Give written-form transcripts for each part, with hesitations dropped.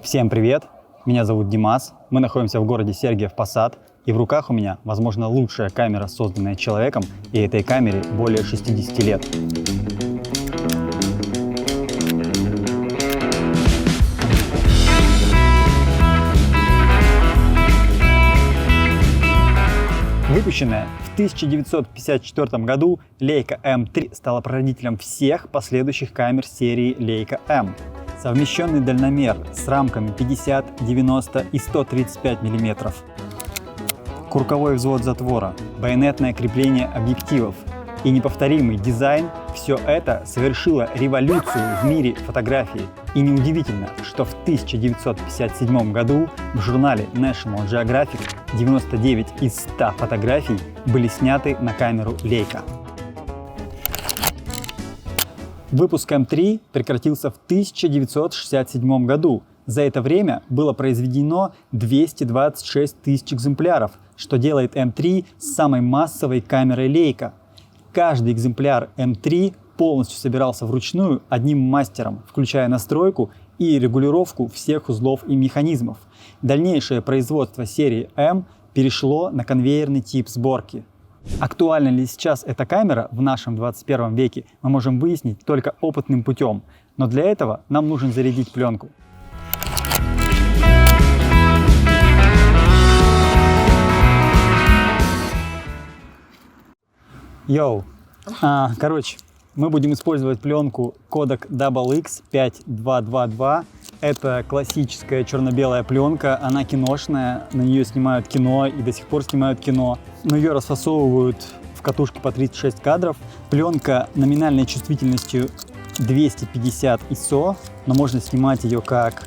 Всем привет! Меня зовут Димас, мы находимся в городе Сергиев Посад, и в руках у меня, возможно, лучшая камера, созданная человеком, и этой камере более 60 лет. Выпущенная в 1954 году Leica M3 стала прародителем всех последующих камер серии Leica M. Совмещенный дальномер с рамками 50, 90 и 135 мм, курковой взвод затвора, байонетное крепление объективов и неповторимый дизайн – все это совершило революцию в мире фотографии. И неудивительно, что в 1957 году в журнале National Geographic 99 из 100 фотографий были сняты на камеру Leica. Выпуск М3 прекратился в 1967 году. За это время было произведено 226 тысяч экземпляров, что делает М3 самой массовой камерой Leica. Каждый экземпляр М3 полностью собирался вручную одним мастером, включая настройку и регулировку всех узлов и механизмов. Дальнейшее производство серии М перешло на конвейерный тип сборки. Актуальна ли сейчас эта камера в нашем 21 веке, мы можем выяснить только опытным путем. Но для этого нам нужно зарядить пленку. Йоу! Короче, мы будем использовать пленку Kodak XX5222. Это классическая черно-белая пленка, она киношная, на нее снимают кино и до сих пор снимают кино. Но ее расфасовывают в катушке по 36 кадров. Пленка номинальной чувствительностью 250 ISO, но можно снимать ее как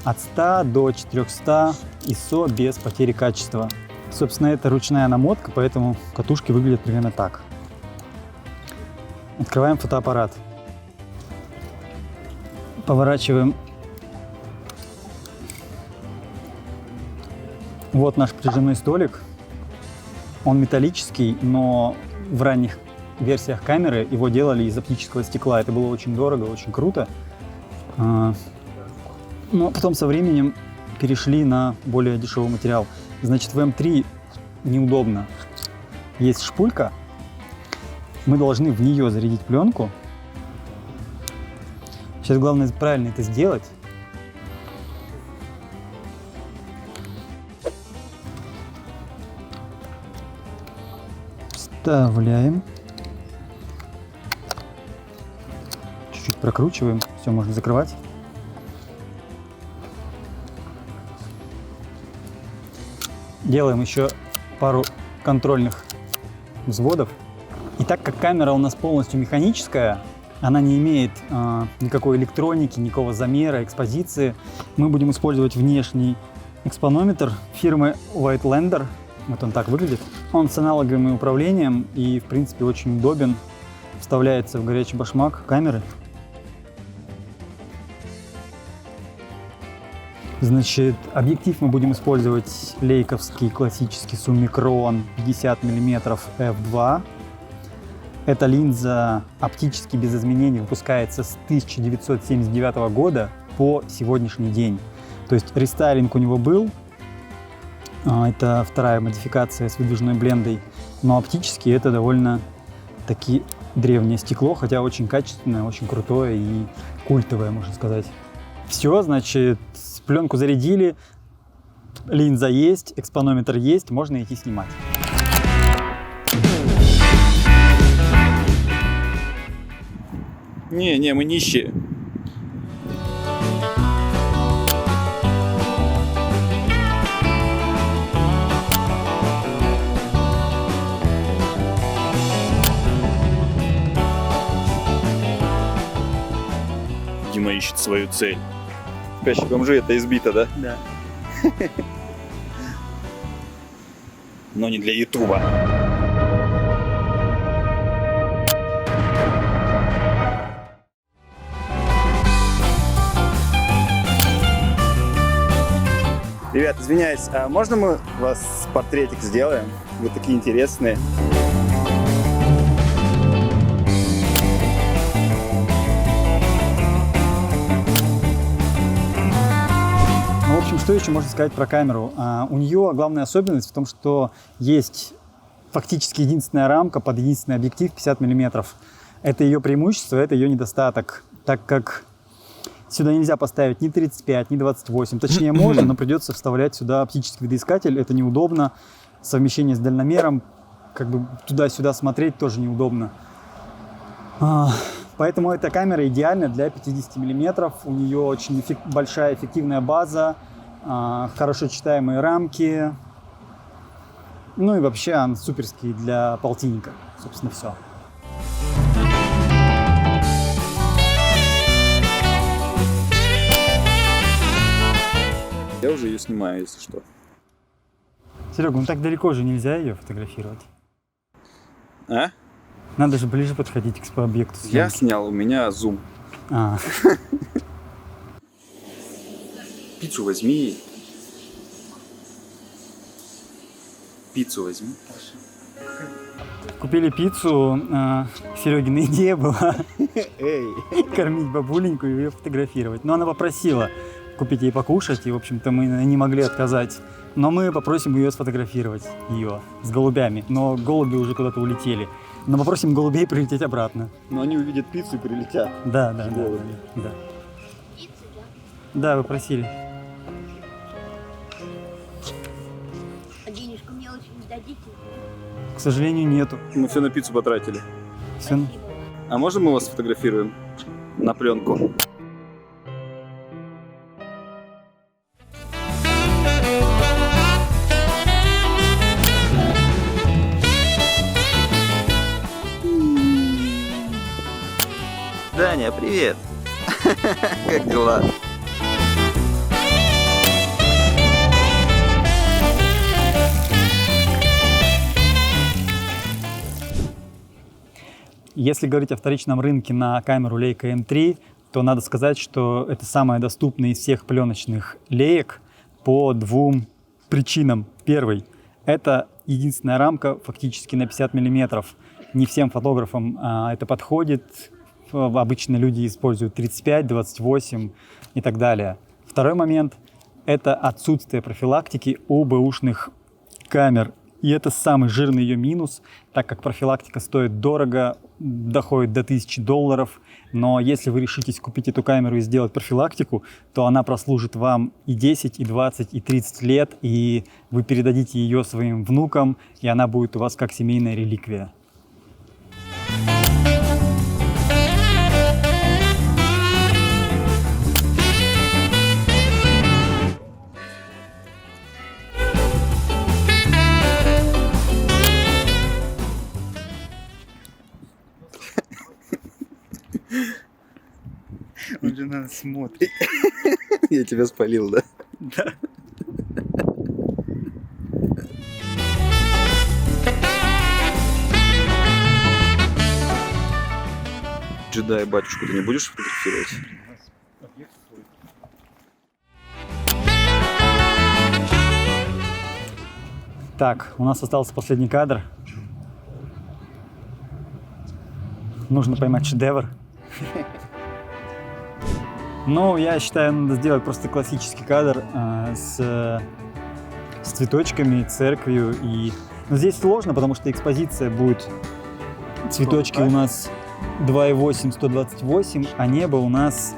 от 100 до 400 ISO без потери качества. Собственно, это ручная намотка, поэтому катушки выглядят примерно так. Открываем фотоаппарат. Поворачиваем. Вот наш прижимной столик. Он металлический, но в ранних версиях камеры его делали из оптического стекла. Это было очень дорого, очень круто. Но потом со временем перешли на более дешевый материал. Значит, в М3 неудобно. Есть шпулька. Мы должны в нее зарядить пленку. Сейчас главное правильно это сделать. Вставляем. Чуть-чуть прокручиваем. Все, можно закрывать. Делаем еще пару контрольных взводов. И так как камера у нас полностью механическая, она не имеет никакой электроники, никакого замера, экспозиции, мы будем использовать внешний экспонометр фирмы Whitelander. Вот он так выглядит. Он с аналоговым управлением и, в принципе, очень удобен. Вставляется в горячий башмак камеры. Значит, объектив мы будем использовать лейковский классический Summicron 50 мм f2. Эта линза оптически без изменений выпускается с 1979 года по сегодняшний день. То есть рестайлинг у него был. Это вторая модификация с выдвижной блендой. Но оптически это довольно-таки древнее стекло, хотя очень качественное, очень крутое и культовое, можно сказать. Все, значит, пленку зарядили, линза есть, экспонометр есть, можно идти снимать. Не, мы нищие. Дима ищет свою цель. Спящие бомжи, это избито, да? Да. Но не для Ютуба. Ребят, извиняюсь, а можно мы вас портретик сделаем? Вы такие интересные. что еще можно сказать про камеру? У нее главная особенность в том, что есть фактически единственная рамка под единственный объектив 50 мм. Это ее преимущество, это ее недостаток, так как сюда нельзя поставить ни 35, ни 28. Точнее, можно, но придется вставлять сюда оптический видоискатель. Это неудобно. Совмещение с дальномером, как бы туда-сюда смотреть тоже неудобно. Поэтому эта камера идеальна для 50 мм. У нее очень большая эффективная база, хорошо читаемые рамки. Ну и вообще он суперский для полтинника. Собственно, все. Я уже ее снимаю, если что. Серега, ну так далеко же нельзя ее фотографировать. А? Надо же ближе подходить к объекту съемки. Я снял, у меня зум. Пиццу возьми. Пиццу возьми. Купили пиццу. Серегина идея была кормить бабуленьку и ее фотографировать. Но она попросила купить ей покушать, и, в общем-то, мы не могли отказать. Но мы попросим ее сфотографировать, ее, с голубями. Но голуби уже куда-то улетели. Но попросим голубей прилететь обратно. Но они увидят пиццу и прилетят. Да. Голуби. Да. Да, вы просили. А денежку мне очень не дадите? К сожалению, нету. Мы все на пиццу потратили. Все. А можно мы вас сфотографируем на пленку? Даня, привет! Как дела? Если говорить о вторичном рынке на камеру Leica M3, то надо сказать, что это самая доступная из всех пленочных леек по двум причинам. Первый – это единственная рамка фактически на 50 мм. Не всем фотографам это подходит. Обычно люди используют 35, 28 и так далее. Второй момент – это отсутствие профилактики у бэушных камер. И это самый жирный ее минус, так как профилактика стоит дорого, доходит до $1000. Но если вы решитесь купить эту камеру и сделать профилактику, то она прослужит вам и 10, и 20, и 30 лет, и вы передадите ее своим внукам, и она будет у вас как семейная реликвия. Он же нас смотрит. Я тебя спалил, да? Да. Джедая батюшку ты не будешь фотографировать? Так, у нас остался последний кадр. Нужно поймать шедевр. Ну, я считаю, надо сделать просто классический кадр с цветочками, церковью. Но здесь сложно, потому что экспозиция будет... Цветочки у нас 2,8, 128, а небо у нас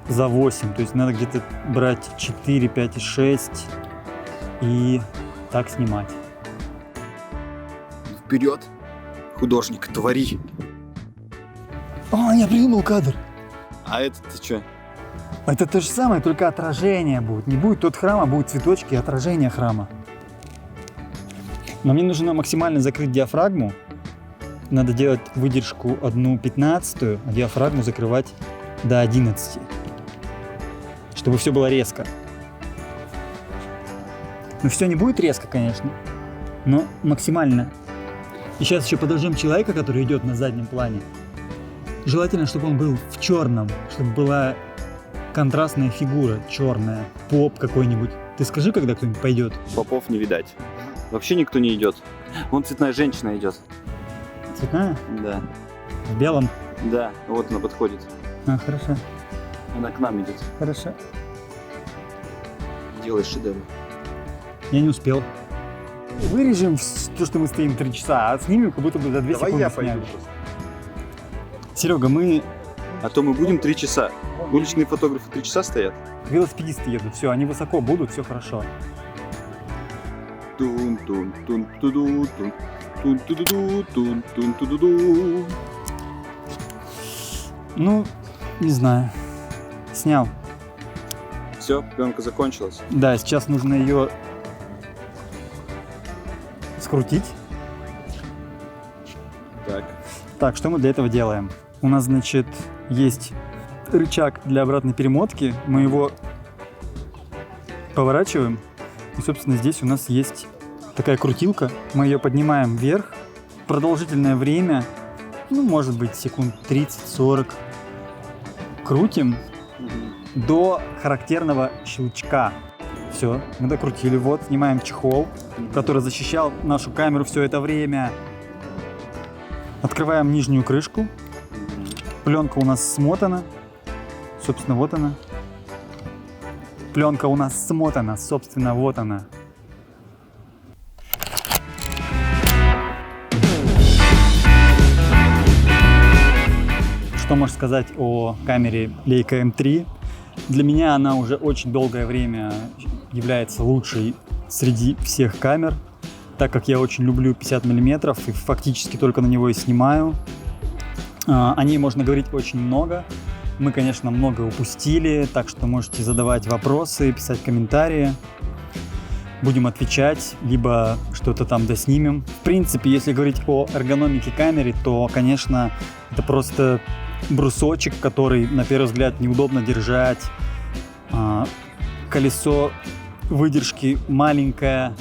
за 8. То есть надо где-то брать 4, 5 и 6 и так снимать. Вперед! Художник, твори! Я придумал кадр! А это ты что? Это то же самое, только отражение будет. Не будет тот храм, а будут цветочки и отражение храма. Но мне нужно максимально закрыть диафрагму. Надо делать выдержку 1/15, а диафрагму закрывать до 11. Чтобы все было резко. Ну все не будет резко, конечно, но максимально. И сейчас еще подождем человека, который идет на заднем плане. Желательно, чтобы он был в черном, чтобы была контрастная фигура черная, поп какой-нибудь. Ты скажи, когда кто-нибудь пойдет. Попов не видать. Вообще никто не идет. Вон цветная женщина идет. Цветная? Да. В белом? Да, вот она подходит. Хорошо. Она к нам идет. Хорошо. делаешь шедевр. Я не успел. Вырежем то, что мы стоим 3 часа, а снимем, как будто бы за 2 Давай секунды я сняли. пойду просто. Серега, мы А то мы будем 3 часа. Уличные фотографы 3 часа стоят. велосипедисты едут, все, они высоко будут, все хорошо. Тун-тун-тун-ту-ду-тун. Тун-ту-ду-ду-тун-тун-ту-ду-ду. Ну, не знаю. Снял. Все, пленка закончилась. Да, сейчас нужно ее скрутить. Так. Так, что мы для этого делаем? У нас, значит, есть рычаг для обратной перемотки. Мы его поворачиваем. И, собственно, здесь у нас есть такая крутилка. Мы ее поднимаем вверх. Продолжительное время, ну, может быть, секунд 30-40. Крутим до характерного щелчка. Все, мы докрутили. Вот, снимаем чехол, который защищал нашу камеру все это время. Открываем нижнюю крышку. Пленка у нас смотана. Собственно, вот она. Пленка у нас смотана. Собственно, вот она. Что можешь сказать о камере Leica M3? Для меня она уже очень долгое время является лучшей среди всех камер, так как я очень люблю 50 мм и фактически только на него и снимаю. О ней можно говорить очень много. Мы, конечно, много упустили, так что можете задавать вопросы, писать комментарии. Будем отвечать, либо что-то там доснимем. В принципе, если говорить о эргономике камеры, то, конечно, это просто брусочек, который, на первый взгляд, неудобно держать. Колесо выдержки маленькое.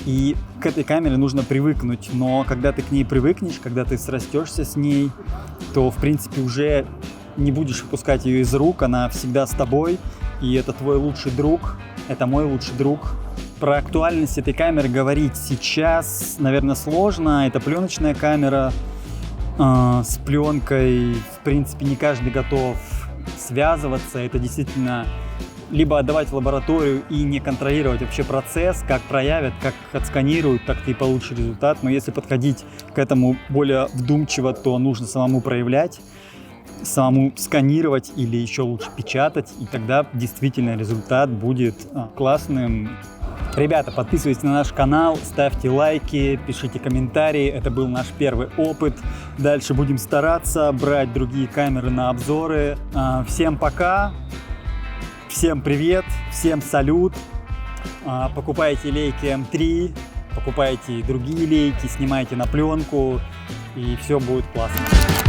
И к этой камере нужно привыкнуть. Но когда ты к ней привыкнешь, когда ты срастешься с ней, то, в принципе, уже не будешь выпускать ее из рук. Она всегда с тобой. И это твой лучший друг. Это мой лучший друг. Про актуальность этой камеры говорить сейчас, наверное, сложно. Это пленочная камера. С пленкой, в принципе, не каждый готов связываться. Это действительно либо отдавать в лабораторию и не контролировать вообще процесс, как проявят, как отсканируют, так ты и получишь результат. Но если подходить к этому более вдумчиво, то нужно самому проявлять, самому сканировать или еще лучше печатать, и тогда действительно результат будет классным. Ребята, подписывайтесь на наш канал, ставьте лайки, пишите комментарии. Это был наш первый опыт. Дальше будем стараться брать другие камеры на обзоры. Всем пока, всем привет, всем салют. Покупайте Leica M3, покупайте другие лейки, снимайте на пленку, и все будет классно.